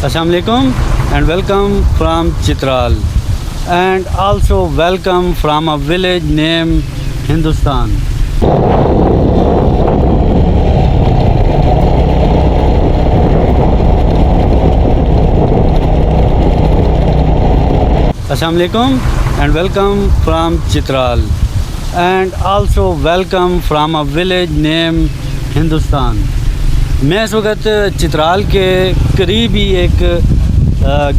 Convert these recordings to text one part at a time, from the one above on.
Assalamu alaikum and welcome from Chitral and also welcome from a village named Hindustan. Assalamu alaikum and welcome from Chitral and also welcome from a village named Hindustan. मैं इस वक्त चित्राल के करीब ही एक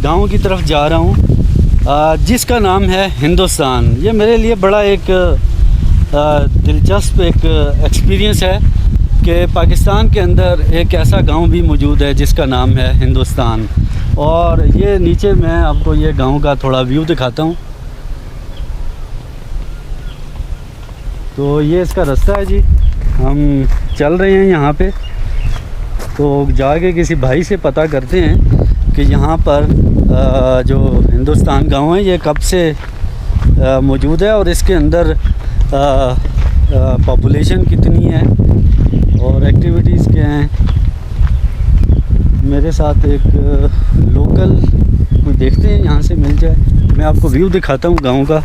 गांव की तरफ जा रहा हूं जिसका नाम है हिंदुस्तान। ये मेरे लिए बड़ा एक दिलचस्प एक एक्सपीरियंस है कि पाकिस्तान के अंदर एक ऐसा गांव भी मौजूद है जिसका नाम है हिंदुस्तान। और ये नीचे मैं आपको ये गांव का थोड़ा व्यू दिखाता हूं। तो ये इसका रास्ता है जी, हम चल रहे हैं यहाँ पे। तो जाके किसी भाई से पता करते हैं कि यहाँ पर जो हिंदुस्तान गांव है ये कब से मौजूद है और इसके अंदर पॉपुलेशन कितनी है और एक्टिविटीज़ क्या हैं। मेरे साथ एक लोकल कोई देखते हैं यहाँ से मिल जाए, मैं आपको व्यू दिखाता हूँ गांव का।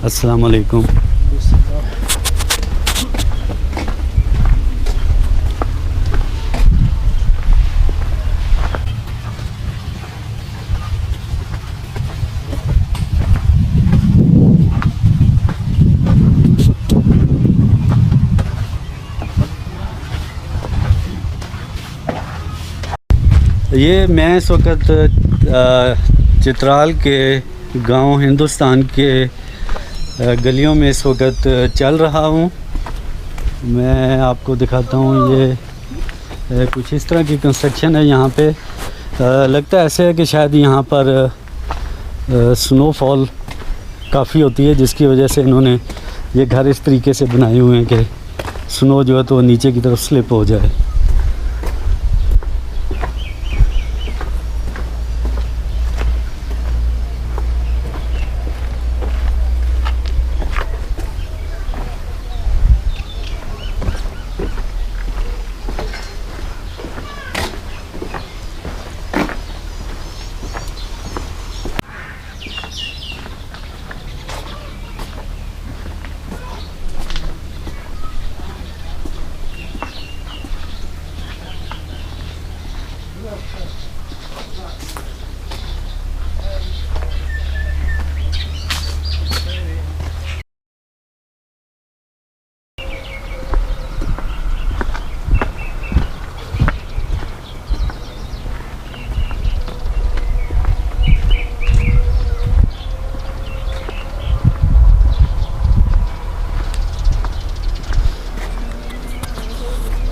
अस्सलाम वालेकुम। ये मैं इस वक्त चित्राल के गांव हिंदुस्तान के गलियों में इस वक्त चल रहा हूँ। मैं आपको दिखाता हूँ, ये कुछ इस तरह की कंस्ट्रक्शन है यहाँ पे। लगता है ऐसे है कि शायद यहाँ पर स्नोफॉल काफ़ी होती है जिसकी वजह से इन्होंने ये घर इस तरीके से बनाए हुए हैं कि स्नो जो है तो नीचे की तरफ स्लिप हो जाए।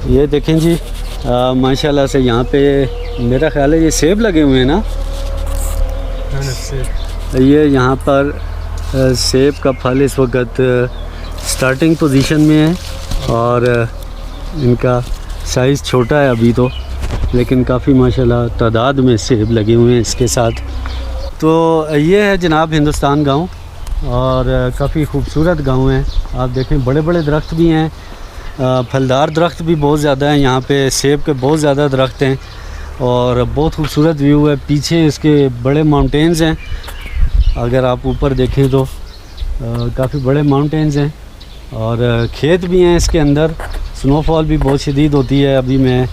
ये देखें जी, माशाल्लाह से यहाँ पे मेरा ख्याल है ये सेब लगे हुए हैं ना। ये यहाँ पर सेब का फल इस वक्त स्टार्टिंग पोजीशन में है और इनका साइज़ छोटा है अभी तो, लेकिन काफ़ी माशाल्लाह तादाद में सेब लगे हुए हैं इसके साथ। तो ये है जनाब हिंदुस्तान गांव और काफ़ी खूबसूरत गांव है। आप देखें बड़े बड़े दरख्त भी हैं, फलदार दरख्त भी बहुत ज़्यादा हैं यहाँ पे, सेब के बहुत ज़्यादा दरख्त हैं और बहुत खूबसूरत व्यू है। पीछे इसके बड़े माउंटेन्स हैं, अगर आप ऊपर देखें तो काफ़ी बड़े माउंटेन्स हैं और खेत भी हैं इसके अंदर। स्नोफॉल भी बहुत शदीद होती है। अभी मैं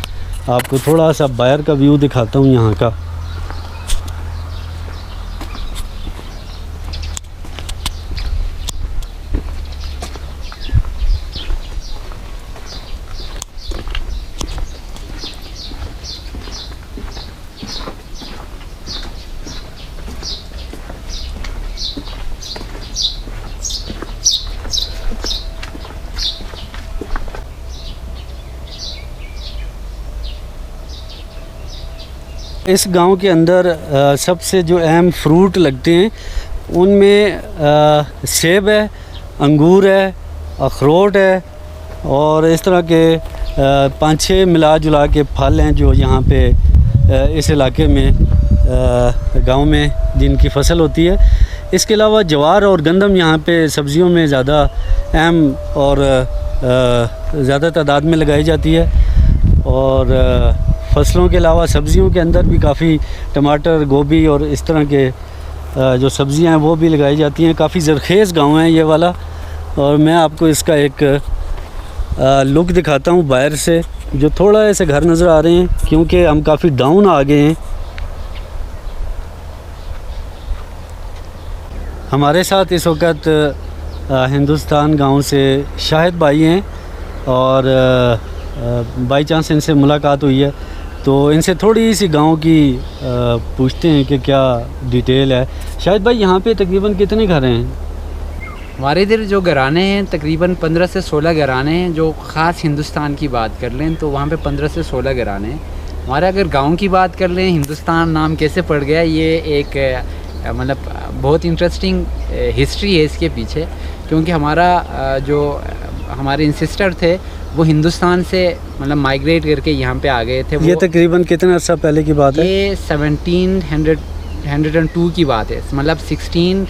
आपको थोड़ा सा बाहर का व्यू दिखाता हूँ यहाँ का। इस गांव के अंदर सबसे जो अहम फ्रूट लगते हैं उनमें सेब है, अंगूर है, अखरोट है और इस तरह के 5-6 मिला जुला के फल हैं जो यहाँ पे इस इलाके में गांव में जिनकी फसल होती है। इसके अलावा ज्वार और गंदम यहाँ पे सब्ज़ियों में ज़्यादा अहम और ज़्यादा तादाद में लगाई जाती है। और फसलों के अलावा सब्ज़ियों के अंदर भी काफ़ी टमाटर, गोभी और इस तरह के जो सब्ज़ियाँ हैं वो भी लगाई जाती हैं। काफ़ी ज़रखेज़ गांव है ये वाला। और मैं आपको इसका एक लुक दिखाता हूँ बाहर से, जो थोड़ा ऐसे घर नज़र आ रहे हैं क्योंकि हम काफ़ी डाउन आ गए हैं। हमारे साथ इस वक्त हिंदुस्तान गांव से शाहिद भाई हैं और बाई चांस इनसे मुलाकात हुई है, तो इनसे थोड़ी सी गांव की पूछते हैं कि क्या डिटेल है। शाहिद भाई, यहाँ पे तकरीबन कितने घर हैं? हमारे इधर जो घराने हैं तकरीबन 15 से 16 घराने हैं। जो ख़ास हिंदुस्तान की बात कर लें तो वहाँ पे 15 से 16 घराने हैं। हमारे अगर गांव की बात कर लें, हिंदुस्तान नाम कैसे पड़ गया, ये एक मतलब बहुत इंटरेस्टिंग हिस्ट्री है इसके पीछे। क्योंकि हमारे इंसिस्टर थे वो हिंदुस्तान से मतलब माइग्रेट करके यहाँ पे आ गए थे। ये तकरीबन कितना अर्सा पहले की बात है? ये 1702 की बात है, मतलब 16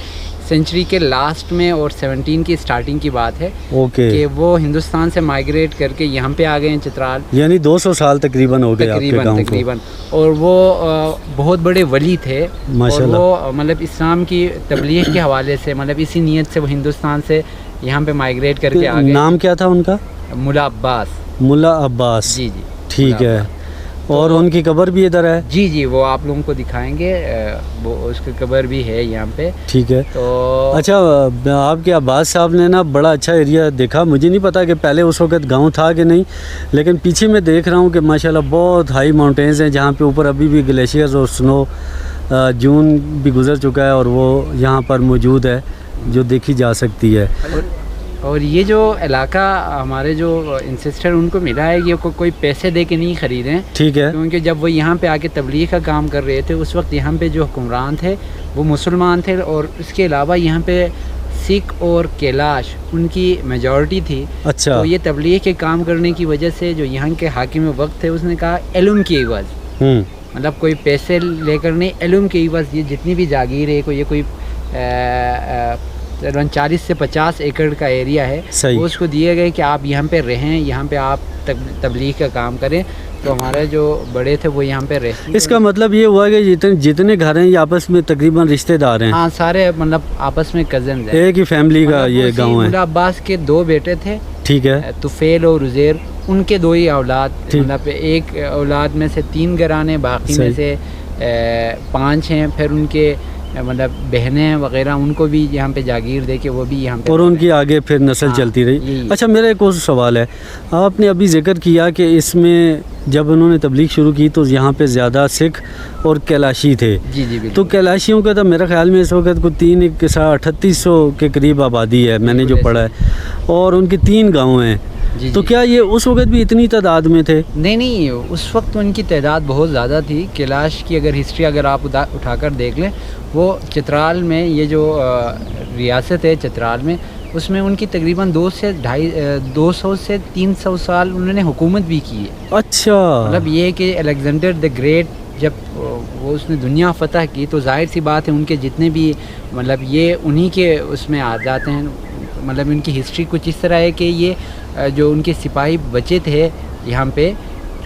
सेंचुरी के लास्ट में और 17 की स्टार्टिंग की बात है। ओके। कि वो हिंदुस्तान से माइग्रेट करके यहाँ पे आ गए हैं चित्राल। यानी 200 साल तकरीबन हो गए आपके गांव को। तकरीबन। और वो बहुत बड़े वली थे और वो मतलब इस्लाम की तबलीग के हवाले से मतलब इसी नीयत से वो हिंदुस्तान से यहाँ पे माइग्रेट करके आ गए। नाम क्या था उनका? मुला अब्बास। मुला अब्बास। जी जी, ठीक है। और उनकी कब्र भी इधर है? जी जी, वो आप लोगों को दिखाएंगे, वो उसकी कब्र भी है यहाँ पे। ठीक है। तो अच्छा, आपके अब्बास साहब ने ना बड़ा अच्छा एरिया देखा। मुझे नहीं पता कि पहले उस वक्त गांव था कि नहीं, लेकिन पीछे मैं देख रहा हूँ कि माशाल्लाह बहुत हाई माउंटेन्स हैं जहाँ पे ऊपर अभी भी ग्लेशियर्स और स्नो जून भी गुजर चुका है और वो यहाँ पर मौजूद है जो देखी जा सकती है। और ये जो इलाका हमारे जो इंसिस्टर उनको मिला है, ये कोई पैसे दे के नहीं ख़रीदे। ठीक है। क्योंकि जब वो यहाँ पे आके तबलीग का काम कर रहे थे उस वक्त यहाँ पे जो हुक्मरान थे वो मुसलमान थे और इसके अलावा यहाँ पे सिख और कैलाश उनकी मेजॉरिटी थी। अच्छा। तो ये तबलीग के काम करने की वजह से जो यहाँ के हाकिम वक्त थे उसने कहा इल्म की इवज़, मतलब कोई पैसे लेकर नहीं, इल्म की इवज़ ये जितनी भी जागीर है कोई 40 से 50 एकड़ का एरिया है, वो उसको दिए गए कि आप यहाँ पे रहें, यहाँ पे आप तबलीग का काम करें। तो हमारे जो बड़े थे वो यहाँ पे रहे। इसका मतलब ये हुआ कि जितने घर हैं ये आपस में तकरीबन रिश्तेदार हैं? हाँ, सारे मतलब आपस में कज़न हैं, एक ही फैमिली का ये गांव है। मुला अब्बास के 2 बेटे थे। ठीक है। तुफेल और उज़ैर, उनके 2 ही औलाद, मतलब एक औलाद में से 3 घराने, बाकी में से 5 हैं। फिर उनके मतलब बहनें वगैरह उनको भी यहाँ पे जागीर दे के वो भी यहाँ पे, और उनकी आगे फिर नस्ल चलती रही। अच्छा, मेरा एक और सवाल है। आपने अभी जिक्र किया कि इसमें जब उन्होंने तबलीग शुरू की तो यहाँ पे ज़्यादा सिख और कैलाशी थे। जी जी, तो कैलाशियों का तो मेरे ख्याल में इस वक्त कोई 3800 के करीब आबादी है, मैंने जो पढ़ा है, और उनके 3 गाँव हैं। तो क्या ये उस वक्त भी इतनी तादाद में थे? नहीं, उस वक्त उनकी तादाद बहुत ज़्यादा थी। कैलाश की अगर हिस्ट्री अगर आप उठाकर देख लें, वो चित्राल में ये जो रियासत है चित्राल में, उसमें उनकी तकरीबन 200 से 300 साल उन्होंने हुकूमत भी की है। अच्छा। मतलब ये है कि अलेक्जेंडर द ग्रेट जब वो उसने दुनिया फ़तह की तो जाहिर सी बात है उनके जितने भी मतलब ये उन्हीं के उसमें आ जाते हैं। मतलब उनकी हिस्ट्री कुछ इस तरह है कि ये जो उनके सिपाही बचे थे यहाँ पे,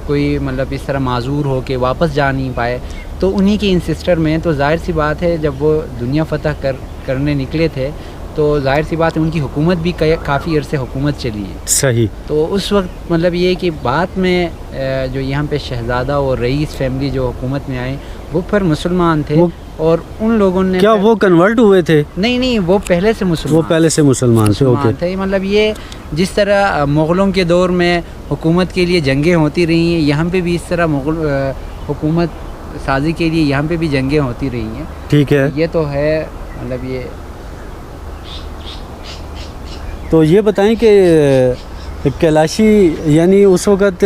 कोई मतलब इस तरह माजूर हो के वापस जा नहीं पाए, तो उन्हीं के इंसिस्टर में। तो जाहिर सी बात है जब वो दुनिया फ़तह करने निकले थे तो जाहिर सी बात है उनकी हुकूमत भी काफ़ी अरसे हुकूमत चली है। सही। तो उस वक्त मतलब ये कि बाद में जो यहाँ पे शहज़ादा और रईस फैमिली जो हुकूमत में आए वो फिर मुसलमान थे और उन लोगों ने, क्या वो कन्वर्ट हुए थे? नहीं, वो पहले से मुसलमान थे। ओके। मतलब ये जिस तरह मुग़लों के दौर में हुकूमत के लिए जंगें होती रही हैं, यहाँ पे भी इस तरह मुग़ल हुकूमत साजी के लिए यहाँ पे भी जंगें होती रही हैं। ठीक है। ये तो है मतलब ये। तो ये बताएं कि कैलाशी यानी उस वक़्त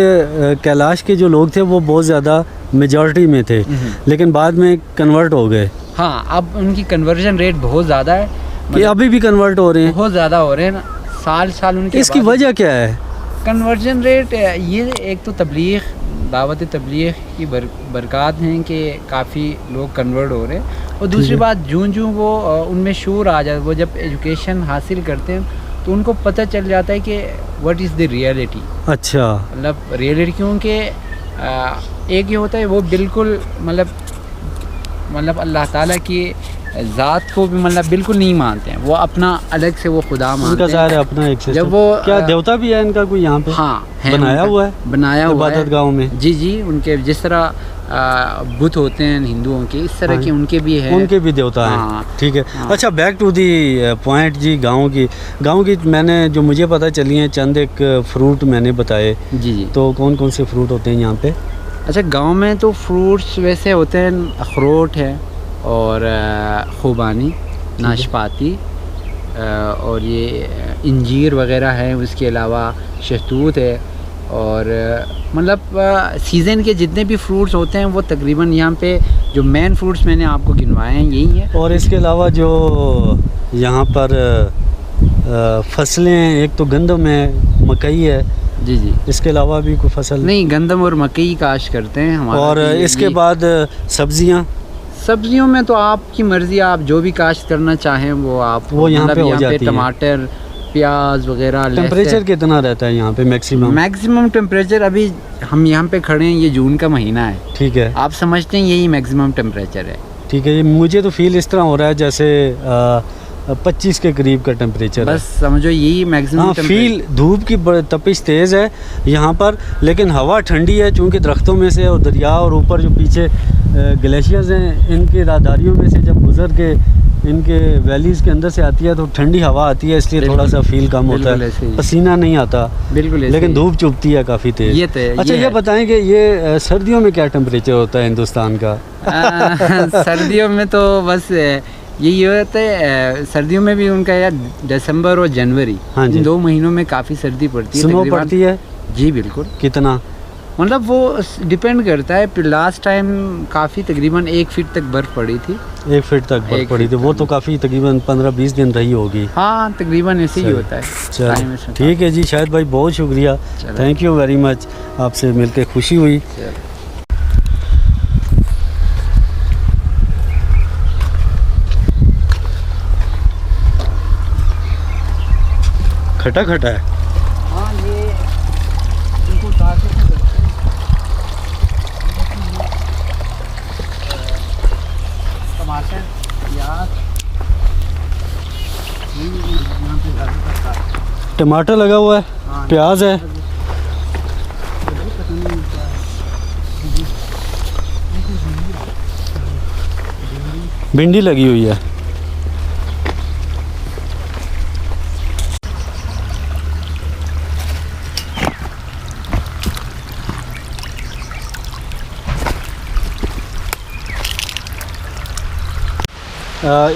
कैलाश के जो लोग थे वो बहुत ज़्यादा मेजॉरिटी में थे, लेकिन बाद में कन्वर्ट हो गए। हाँ, अब उनकी कन्वर्जन रेट बहुत ज़्यादा है कि अभी भी कन्वर्ट हो रहे हैं? बहुत ज़्यादा हो रहे हैं ना, साल उनके। इसकी वजह क्या है? कन्वर्जन रेट ये एक तो तबलीग दावत तबलीग की बरक़ात हैं कि काफ़ी लोग कन्वर्ट हो रहे हैं। और दूसरी बात, जूं वो उनमें शूर आ जाता है, वो जब एजुकेशन हासिल करते हैं तो उनको पता चल जाता है कि व्हाट इज़ द रियलिटी। अच्छा, मतलब रियलिटी क्योंकि एक ये होता है वो बिल्कुल मतलब अल्लाह ताला की ज़ात को भी मतलब बिल्कुल नहीं मानते हैं, वो अपना अलग से वो खुदा मानते उनका हैं। ज़ाहिर है अपना एक सिस्टम। जब वो क्या देवता भी है इनका कोई यहाँ पे? हाँ है, बनाया उनका हुआ है, बनाया हुआ है इबादत गाँव में। जी जी, उनके जिस तरह बुत होते हैं हिंदुओं के, इस तरह हाँ, के उनके भी है, उनके भी देवता हाँ, हैं। ठीक है। हाँ। अच्छा, बैक टू दी पॉइंट जी। गाँव की मैंने जो मुझे पता चली हैं चंद एक फ्रूट मैंने बताए। जी जी। तो कौन कौन से फ्रूट होते हैं यहाँ पे? अच्छा, गांव में तो फ्रूट्स वैसे होते हैं, अखरोट है और खुबानी, नाशपाती और ये इंजीर वगैरह है, उसके अलावा शहतूत है और मतलब सीज़न के जितने भी फ्रूट्स होते हैं वो तकरीबन यहाँ पे जो मेन फ्रूट्स मैंने आपको गिनवाए हैं यही हैं। और इसके अलावा जो यहाँ पर फसलें हैं, एक तो गंदम है, मकई है। जी जी। इसके अलावा भी कोई फसल नहीं, गंदम और मकई काश्त करते हैं हमारे। और इसके बाद सब्जियाँ? सब्जियों में तो आपकी मर्ज़ी, आप जो भी काश्त करना चाहें वो आप, वो यहाँ पे हो यहाँ जाती पे है। टमाटर, प्याज वगैरह। टेम्परेचर कितना रहता है यहाँ पे मैक्सिमम? टेम्परेचर अभी हम यहाँ पे खड़े हैं, ये जून का महीना है, ठीक है। आप समझते हैं यही मैक्सिमम टेम्परेचर है। ठीक है। ये मुझे तो फील इस तरह हो रहा है जैसे 25 के करीब का टेम्परेचर है। बस समझो यही मैक्सिमम। हाँ, फील धूप की तपिश तेज़ है यहाँ पर, लेकिन हवा ठंडी है चूँकि दरख्तों में से और दरिया और ऊपर जो पीछे ग्लेशियर्स हैं इनके राहदारियों में से जब गुजर के इनके वैलीज़ के अंदर से आती है तो ठंडी हवा आती है, इसलिए थोड़ा सा फील कम होता है, पसीना नहीं आता बिल्कुल, लेकिन धूप चुभती है काफ़ी तेज़। ये तो है। अच्छा, ये बताएं कि ये सर्दियों में क्या टेम्परेचर होता है हिंदुस्तान का? सर्दियों में तो बस यही होता है, सर्दियों में भी उनका यार दिसंबर और जनवरी, हाँ जी, इन 2 महीनों में काफ़ी सर्दी पड़ती है। स्नो पड़ती है? जी बिल्कुल। कितना? मतलब वो डिपेंड करता है। लास्ट टाइम काफ़ी तकरीबन 1 फीट तक बर्फ़ पड़ी थी। 1 फीट तक बर्फ़ पड़ी थी? वो तो काफ़ी तकरीबन 15-20 दिन रही होगी। हाँ, तकरीबन ऐसे ही होता है। चलो ठीक है जी, शाहिद भाई बहुत शुक्रिया, थैंक यू वेरी मच, आपसे मिलकर खुशी हुई। खटा खटा है। हाँ, ये इनको उतार के टमाटर, प्याज, यहाँ पे ज़्यादातर टमाटर लगा हुआ है, हाँ, प्याज है, भिंडी लगी हुई है।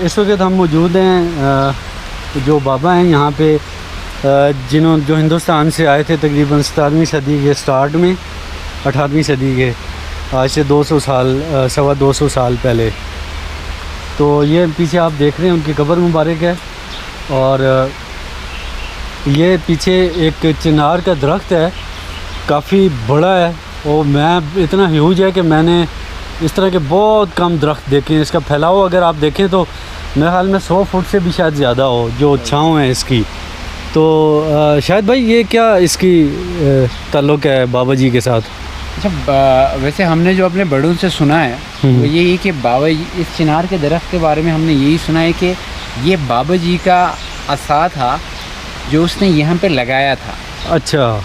इस वक्त हम मौजूद हैं जो बाबा हैं यहाँ पे, जो हिंदुस्तान से आए थे तकरीबन 17वीं सदी के स्टार्ट में, 18वीं सदी के, आज से 200 साल 225 साल पहले। तो ये पीछे आप देख रहे हैं उनकी कब्र मुबारक है और ये पीछे एक चिनार का दरख्त है, काफ़ी बड़ा है और मैं इतना ह्यूज है कि मैंने इस तरह के बहुत कम दरख्त देखे हैं। इसका फैलाव अगर आप देखें तो मेरे ख्याल में 100 फुट से भी शायद ज़्यादा हो जो छाँव है इसकी। तो शायद भाई ये क्या इसकी ताल्लुक़ है बाबा जी के साथ? अच्छा, वैसे हमने जो अपने बड़ों से सुना है वो यही कि बाबा जी, इस चिनार के दरख्त के बारे में हमने यही सुना है कि ये बाबा जी का असा था जो उसने यहाँ पे लगाया था। अच्छा,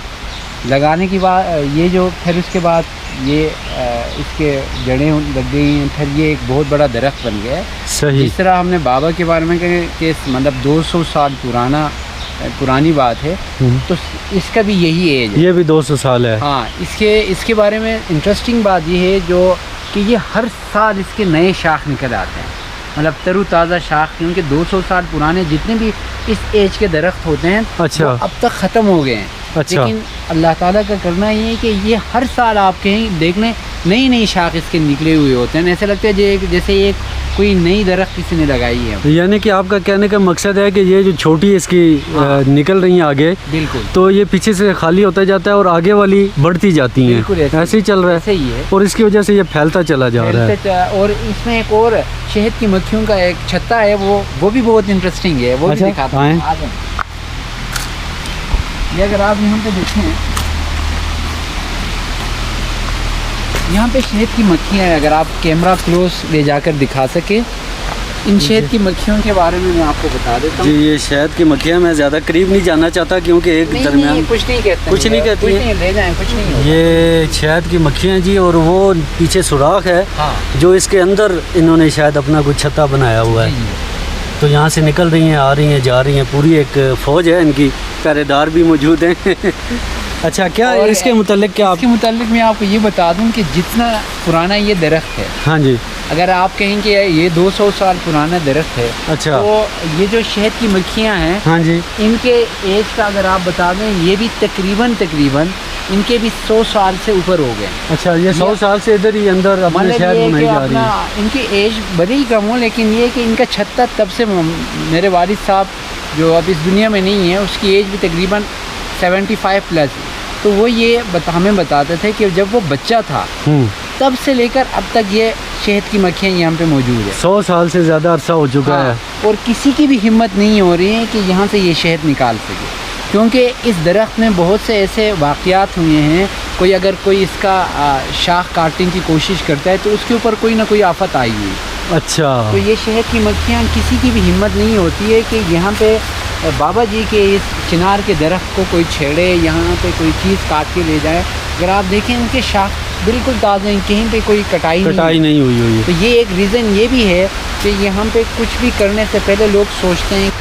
लगाने के बाद ये जो फिर उसके बाद ये इसके जड़ें लग गई हैं, फिर ये एक बहुत बड़ा दरख्त बन गया है। सही। जिस तरह हमने बाबा के बारे में कहे कि मतलब 200 साल पुरानी बात है, तो इसका भी यही एज है। ये भी 200 साल है। हाँ, इसके बारे में इंटरेस्टिंग बात ये है जो कि ये हर साल इसके नए शाख निकल आते हैं, मतलब तरोताज़ा शाख, क्योंकि 200 साल पुराने जितने भी इस एज के दरख्त होते हैं अच्छा, वो अब तक ख़त्म हो गए हैं। अच्छा। लेकिन अल्लाह ताला का करना ये है कि ये हर साल आप कहीं देख लें नई नई शाख इसके निकले हुए होते हैं। ऐसा लगता है जैसे एक कोई नई दरख्त किसी ने लगाई है। यानी कि आपका कहने का मकसद है कि ये जो छोटी इसकी निकल रही हैं आगे, बिल्कुल, तो ये पीछे से खाली होता जाता है और आगे वाली बढ़ती जाती हैं। बिल्कुल ऐसे ही चल रहा है, सही है। और इसकी वजह से ये फैलता चला जा रहा है। और इसमें एक और शहद की मक्खियों का एक छत्ता है, वो भी बहुत इंटरेस्टिंग है, वो भी दिखाता हूं। आ जाएं। ये अगर आप यहाँ पे देखें, यहाँ पे शहद की मक्खियाँ हैं। अगर आप कैमरा क्लोज ले जाकर दिखा सके, इन शहद की मक्खियों के बारे में मैं आपको बता देता हूँ। जी, ये शहद की मक्खियाँ मैं ज़्यादा करीब नहीं जाना चाहता, क्योंकि एक दरमियान कुछ नहीं कहते, कुछ नहीं कहती हैं, ले जाएं, कुछ नहीं होगा। ये शहद की मक्खियाँ जी, और वो पीछे सुराख है जो इसके अंदर इन्होंने शायद अपना कुछ छत्ता बनाया हुआ है। तो यहाँ से निकल रही हैं, आ रही हैं, जा रही हैं, पूरी एक फ़ौज है, इनकी पहरेदार भी मौजूद हैं। अच्छा, क्या इसके मुतालिक क्या इसके मुतालिक मैं आपको ये बता दूं कि जितना पुराना ये दरख्त है, हाँ जी, अगर आप कहें कि ये 200 साल पुराना दरख्त है, अच्छा, तो ये जो शहद की मक्खियाँ हैं, हाँ जी, इनके एज का अगर आप बता दें, ये भी तकरीबन इनके भी 100 साल से ऊपर हो गए। अच्छा, ये 100 साल से इधर ही अंदर अपने शहद बनाई जा रही है। इनकी एज भले ही कम हो, लेकिन ये कि इनका छत्ता तब से, मेरे वालिद साहब जो अब इस दुनिया में नहीं है, उसकी एज भी तकरीबन 75 प्लस, तो वो ये हमें बताते थे कि जब वो बच्चा था तब से लेकर अब तक ये शहद की मक्खियाँ यहाँ पे मौजूद है। 100 साल से ज़्यादा अरसा हो चुका है, और किसी की भी हिम्मत नहीं हो रही है कि यहाँ से ये शहद निकाल सके, क्योंकि इस दरख्त में बहुत से ऐसे वाक़यात हुए हैं। कोई अगर कोई इसका शाख काटने की कोशिश करता है तो उसके ऊपर कोई ना कोई आफत आई हुई। अच्छा, तो ये शहद की मक्खियाँ, किसी की भी हिम्मत नहीं होती है कि यहाँ पे बाबा जी के इस चिनार के दरख्त को कोई छेड़े, यहाँ पे कोई चीज़ काट के ले जाए। अगर आप देखें, इनके शाख बिल्कुल ताज़े हैं, कहीं पे कोई कटाई नहीं हुई है। तो ये एक रीज़न ये भी है कि यहाँ पे कुछ भी करने से पहले लोग सोचते हैं